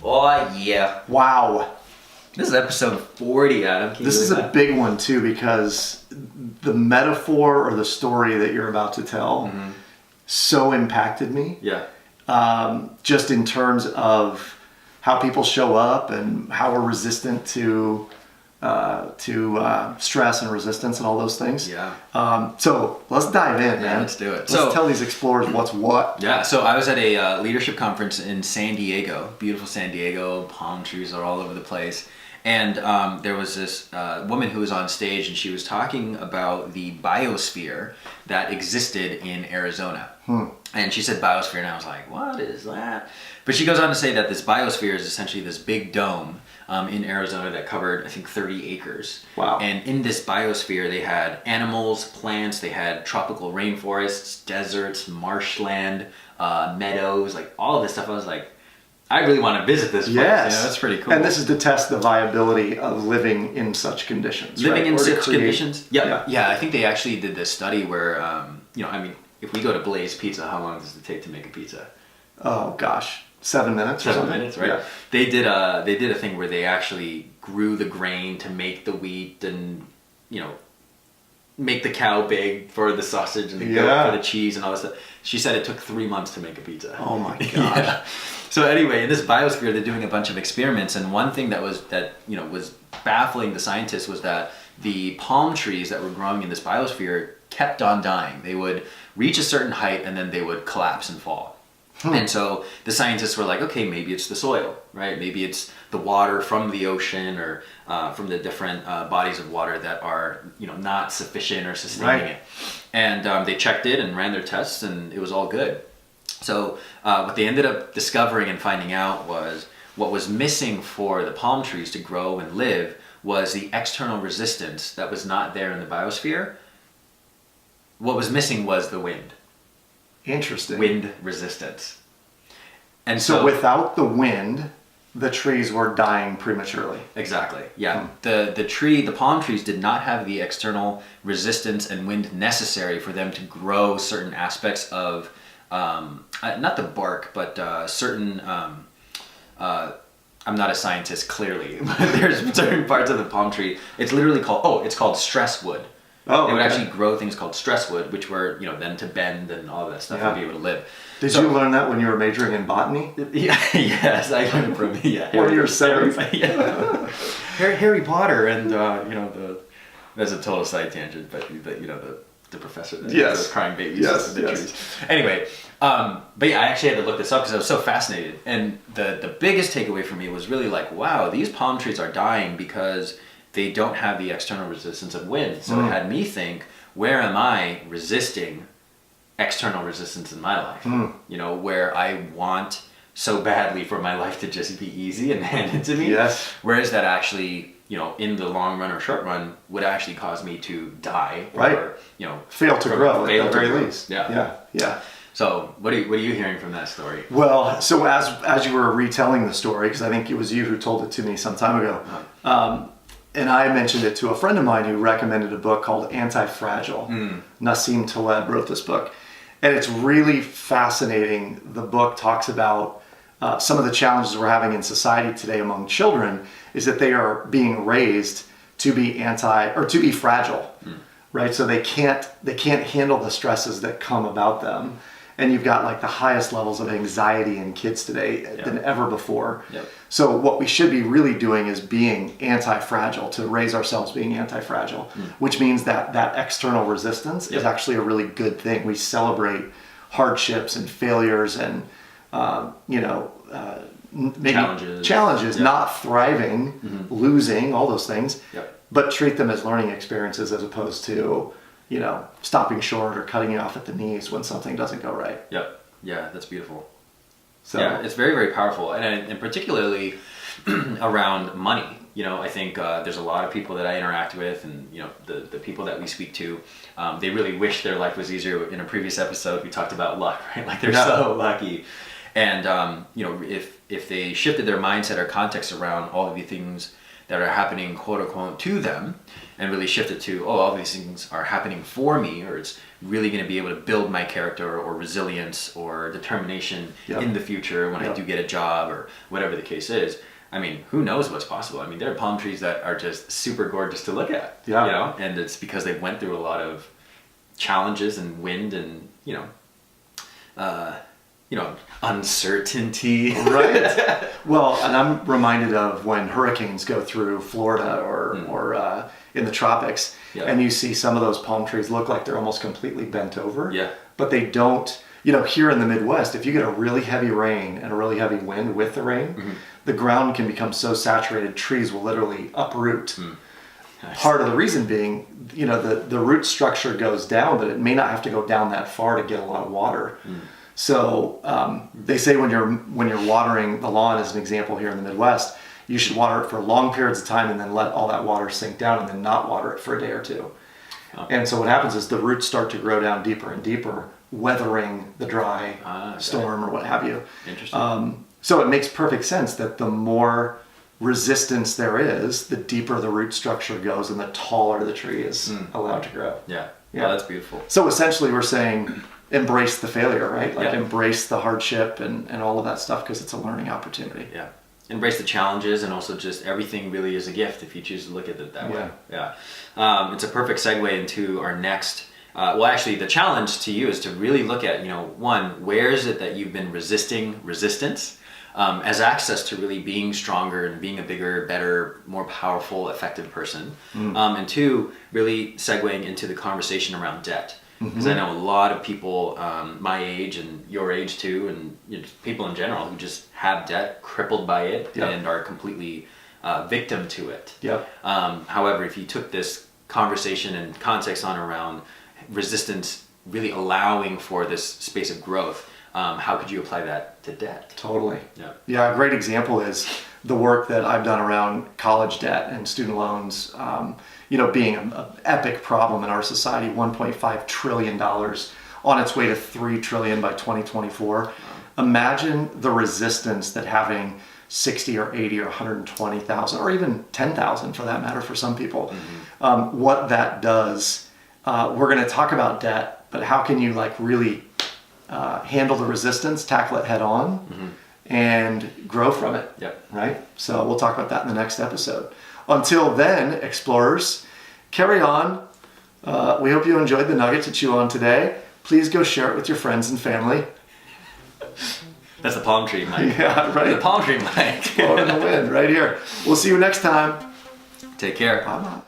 Oh, yeah. Wow. This is episode 40, Adam. This is a big one, too, because the metaphor or the story that you're about to tell so impacted me. Yeah. Just in terms of how people show up and how we're resistant to stress and resistance and all those things. Yeah. So let's dive in, man. Yeah, let's do it. Let's tell these explorers what's what. Yeah, so I was at a leadership conference in San Diego, beautiful San Diego, palm trees are all over the place. And there was this woman who was on stage, and she was talking about the biosphere that existed in Arizona. And she said biosphere, and I was like, what is that? But she goes on to say that this biosphere is essentially this big dome in Arizona that covered, I think, 30 acres. Wow. And in this biosphere, they had animals, plants, they had tropical rainforests, deserts, marshland, meadows, like all of this stuff. I was like, I really want to visit this place. Yes. Yeah, that's pretty cool. And this is to test the viability of living in such conditions. Living right? in Or to such create- conditions? Yeah. I think they actually did this study where, if we go to Blaze Pizza, how long does it take to make a pizza? Oh gosh, 7 minutes or 7 something? minutes, right? Yeah. They did a thing where they actually grew the grain to make the wheat and, make the cow big for the sausage and the goat for the cheese and all this stuff. She said it took 3 months to make a pizza. Oh my gosh. Yeah. So anyway, in this biosphere, they're doing a bunch of experiments, and one thing that was baffling the scientists was that the palm trees that were growing in this biosphere kept on dying. They would reach a certain height and then they would collapse and fall. And so the scientists were like, okay, maybe it's the soil, right? Maybe it's the water from the ocean or from the different bodies of water that are, not sufficient or sustaining it. And they checked it and ran their tests, and it was all good. So what they ended up discovering and finding out was what was missing for the palm trees to grow and live was the external resistance that was not there in the biosphere. What was missing was the wind. Interesting. Wind resistance. And So without the wind, the trees were dying prematurely. Exactly. Yeah. The palm trees did not have the external resistance and wind necessary for them to grow certain aspects of not the bark, but certain I'm not a scientist clearly, but there's certain parts of the palm tree. It's literally called stress wood. Oh, they would okay. actually grow things called stress wood, which were, then to bend and all of that stuff to be able to live. Did you learn that when you were majoring in botany? Yeah, yes, I learned from One of your settings? Harry Potter and that's a total side tangent, but the professor that those crying babies in the trees. Anyway, but yeah, I actually had to look this up because I was so fascinated. And the biggest takeaway for me was really like, wow, these palm trees are dying because they don't have the external resistance of wind. So it had me think, where am I resisting external resistance in my life? Where I want so badly for my life to just be easy and handed to me. Yes. Whereas that actually, in the long run or short run would actually cause me to die or, fail to grow fail at the to very grow. least. Yeah. So what are you hearing from that story? Well, so as you were retelling the story, because I think it was you who told it to me some time ago, and I mentioned it to a friend of mine who recommended a book called Antifragile. Nassim Taleb wrote this book. And it's really fascinating. The book talks about some of the challenges we're having in society today among children is that they are being raised to be to be fragile, right? So they can't handle the stresses that come about them. And you've got like the highest levels of anxiety in kids today than ever before. Yep. So what we should be really doing is being anti-fragile, to raise ourselves being anti-fragile, which means that external resistance is actually a really good thing. We celebrate hardships and failures and, maybe challenges, not thriving, losing, all those things, but treat them as learning experiences as opposed to, stopping short or cutting you off at the knees when something doesn't go right. Yep. Yeah, that's beautiful. So yeah, it's very, very powerful, and particularly around money. I think there's a lot of people that I interact with, and the people that we speak to, they really wish their life was easier. In a previous episode, we talked about luck, right? Like they're so lucky, and if they shifted their mindset or context around all of the things that are happening, quote unquote, to them, and really shift it to, oh, all these things are happening for me, or it's really going to be able to build my character or resilience or determination in the future when I do get a job or whatever the case is. I mean, who knows what's possible? I mean, there are palm trees that are just super gorgeous to look at, you know, and it's because they went through a lot of challenges and wind and, uncertainty. Right. Well, and I'm reminded of when hurricanes go through Florida or in the tropics, and you see some of those palm trees look like they're almost completely bent over. Yeah. But they don't. You know, here in the Midwest, if you get a really heavy rain and a really heavy wind with the rain, the ground can become so saturated, trees will literally uproot. Nice. Part of the reason being, the root structure goes down, but it may not have to go down that far to get a lot of water. So they say when you're watering the lawn, as an example here in the Midwest, you should water it for long periods of time and then let all that water sink down and then not water it for a day or two. Oh. And so what happens is the roots start to grow down deeper and deeper, weathering the dry storm or what have you. Interesting. So it makes perfect sense that the more resistance there is, the deeper the root structure goes and the taller the tree is allowed to grow. Yeah. Oh, that's beautiful. So essentially we're saying embrace the failure, right? Like embrace the hardship and all of that stuff because it's a learning opportunity. Yeah. Embrace the challenges, and also just everything really is a gift if you choose to look at it that way. Yeah. It's a perfect segue into our next. Well, actually, the challenge to you is to really look at, one, where is it that you've been resisting resistance as access to really being stronger and being a bigger, better, more powerful, effective person. And two, really segueing into the conversation around debt. Because I know a lot of people my age and your age too, and people in general who just have debt, crippled by it, and are completely victim to it. However, if you took this conversation and context on around resistance really allowing for this space of growth, how could you apply that to debt? Totally. Yeah, a great example is the work that I've done around college debt and student loans, being an epic problem in our society, $1.5 trillion on its way to $3 trillion by 2024. Imagine the resistance that having 60 or 80 or 120,000 or even 10,000 for that matter for some people, what that does. We're going to talk about debt, but how can you really handle the resistance, tackle it head on, and grow from it, right? So we'll talk about that in the next episode. Until then, explorers, carry on. We hope you enjoyed the nugget to chew on today. Please go share it with your friends and family. That's the palm tree, Mike. Yeah, right. The palm tree, Mike. Blowing in the wind right here. We'll see you next time. Take care. Bye-bye.